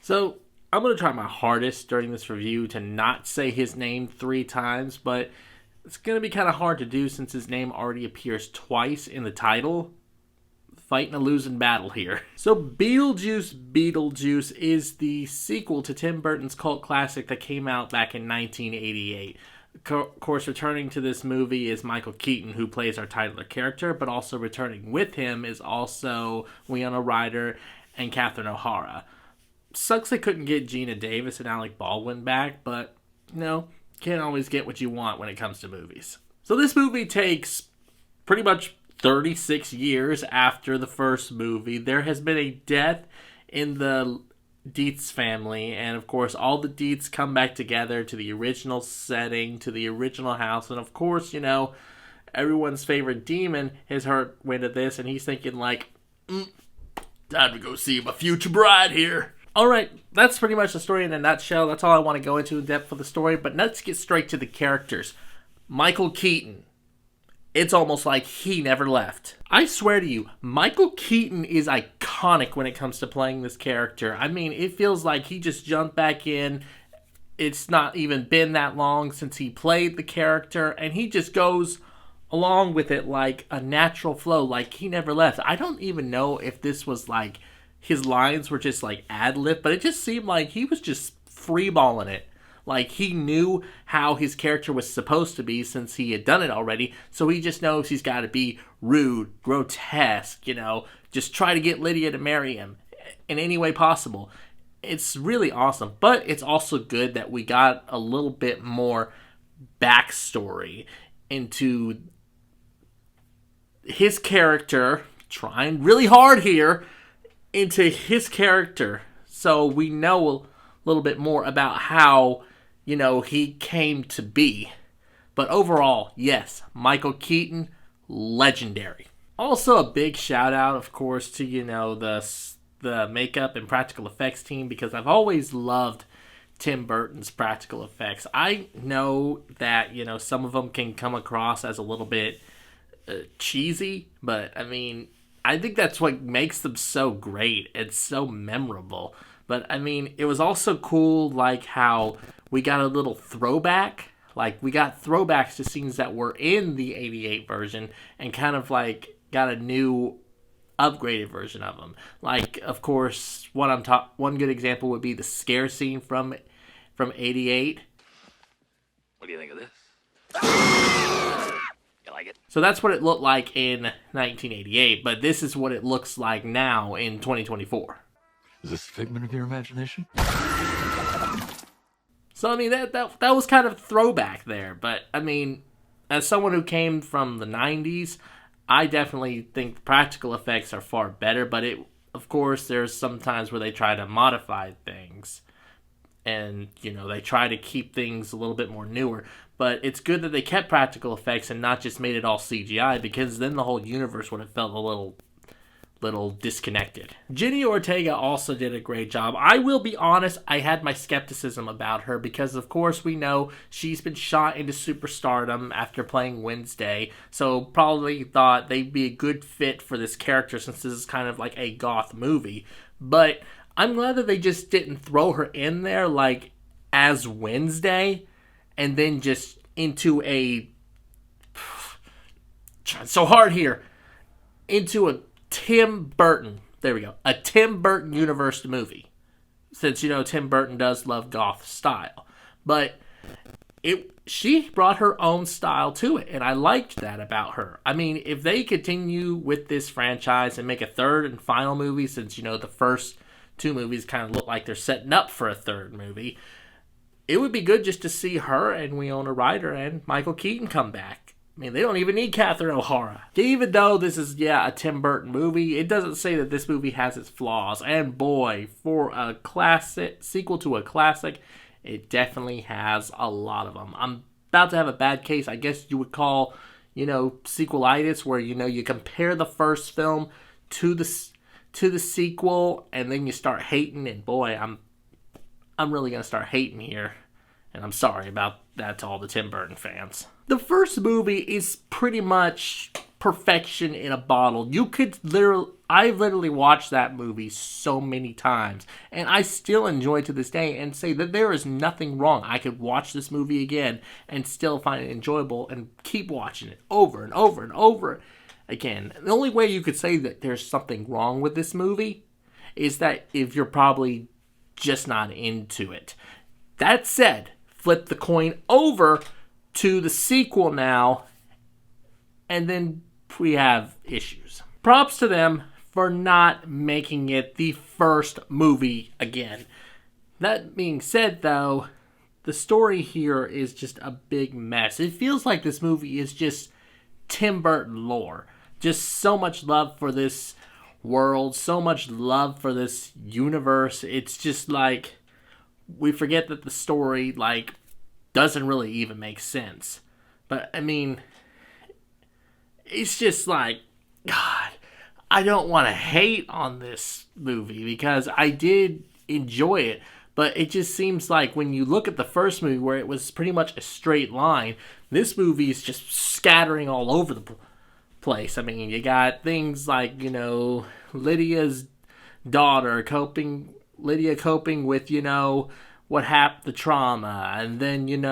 So, I'm going to try my hardest during this review to not say his name 3 times, but it's going to be kind of hard to do since his name already appears twice in the title. Fighting a losing battle here. So Beetlejuice Beetlejuice is the sequel to Tim Burton's cult classic that came out back in 1988. Of course, returning to this movie is Michael Keaton, who plays our title character, but also returning with him is also Winona Ryder and Catherine O'Hara. Sucks they couldn't get Gina Davis and Alec Baldwin back, but, can't always get what you want when it comes to movies. So this movie takes pretty much 36 years after the first movie. There has been a death in the Dietz family, and of course all the Dietz come back together to the original setting, to the original house, and of course, everyone's favorite demon has heard wind of this, and he's thinking like, time to go see my future bride here. Alright, that's pretty much the story in a nutshell. That's all I want to go into in depth for the story, but let's get straight to the characters. Michael Keaton. It's almost like he never left. I swear to you, Michael Keaton is iconic when it comes to playing this character. I mean, it feels like he just jumped back in. It's not even been that long since he played the character, and he just goes along with it like a natural flow, like he never left. I don't even know if this was like his lines were just like ad-lib, but it just seemed like he was just freeballing it. Like, he knew how his character was supposed to be since he had done it already, so he just knows he's got to be rude, grotesque, just try to get Lydia to marry him in any way possible. It's really awesome, but it's also good that we got a little bit more backstory into his character, trying really hard here, into his character, so we know a little bit more about how he came to be. But overall, yes, Michael Keaton, legendary. Also a big shout out, of course, to, the makeup and practical effects team, because I've always loved Tim Burton's practical effects. I know that, some of them can come across as a little bit cheesy, but, I think that's what makes them so great. It's so memorable. But, it was also cool, like, how we got a little throwback. Like, we got throwbacks to scenes that were in the 88 version and kind of, like, got a new, upgraded version of them. Like, of course, one good example would be the scare scene from 88. What do you think of this? You like it? So that's what it looked like in 1988, but this is what it looks like now in 2024. Is this a figment of your imagination? So, that was kind of throwback there. But, as someone who came from the 90s, I definitely think practical effects are far better. But, of course, there's some times where they try to modify things. And, they try to keep things a little bit more newer. But it's good that they kept practical effects and not just made it all CGI, because then the whole universe would have felt a little disconnected. Jenny Ortega also did a great job. I will be honest, I had my skepticism about her because, of course, we know she's been shot into superstardom after playing Wednesday, so probably thought they'd be a good fit for this character since this is kind of like a goth movie. But I'm glad that they just didn't throw her in there like as Wednesday and then just into trying so hard here, into a Tim Burton, there we go, a Tim Burton universe movie. Since, Tim Burton does love goth style. But she brought her own style to it, and I liked that about her. If they continue with this franchise and make a third and final movie, since, the first 2 movies kind of look like they're setting up for a third movie, it would be good just to see her and Winona Ryder and Michael Keaton come back. They don't even need Catherine O'Hara. Even though this is, a Tim Burton movie, it doesn't say that this movie has its flaws. And boy, for a classic sequel to a classic, it definitely has a lot of them. I'm about to have a bad case, I guess you would call, sequelitis, where, you compare the first film to the sequel, and then you start hating, and boy, I'm really going to start hating here. And I'm sorry about that to all the Tim Burton fans. The first movie is pretty much perfection in a bottle. I literally watched that movie so many times, and I still enjoy it to this day and say that there is nothing wrong. I could watch this movie again and still find it enjoyable and keep watching it over and over and over again. The only way you could say that there's something wrong with this movie is that if you're probably just not into it. That said, flip the coin over to the sequel now, and then we have issues. Props to them for not making it the first movie again. That being said, though, the story here is just a big mess. It feels like this movie is just Tim Burton lore. Just so much love for this world, so much love for this universe. It's just like we forget that the story doesn't really even make sense. But I mean, it's just like, God, I don't want to hate on this movie because I did enjoy it, but it just seems like when you look at the first movie where it was pretty much a straight line, this movie is just scattering all over the place. I mean, you got things like, Lydia's daughter coping with, what happened, the trauma, and then,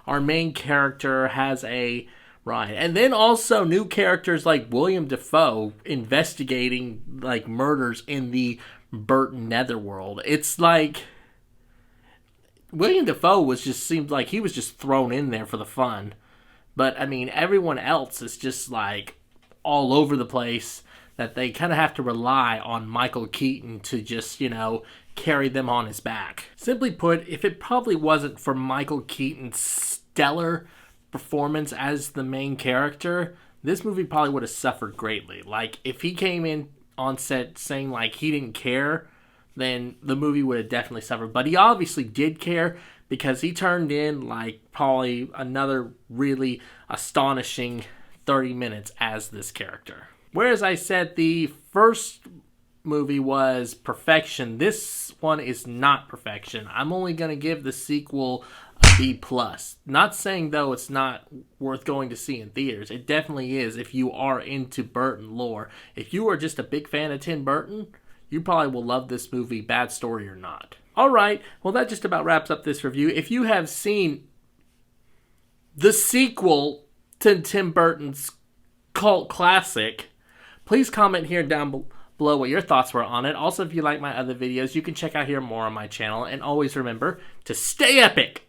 our main character has a right. And then also new characters like William Dafoe investigating murders in the Burton netherworld. It's like William Dafoe seemed like he was just thrown in there for the fun. But I mean, everyone else is just all over the place, that they kind of have to rely on Michael Keaton to just, carry them on his back. Simply put, if it probably wasn't for Michael Keaton's stellar performance as the main character, this movie probably would have suffered greatly. If he came in on set saying he didn't care, then the movie would have definitely suffered. But he obviously did care, because he turned in probably another really astonishing 30 minutes as this character. Whereas I said the first movie was perfection, this one is not perfection. I'm only going to give the sequel a B+. Not saying, though, it's not worth going to see in theaters. It definitely is if you are into Burton lore. If you are just a big fan of Tim Burton, you probably will love this movie, bad story or not. Alright, well that just about wraps up this review. If you have seen the sequel to Tim Burton's cult classic, please comment here down below what your thoughts were on it. Also, if you like my other videos, you can check out here more on my channel. And always remember to stay epic!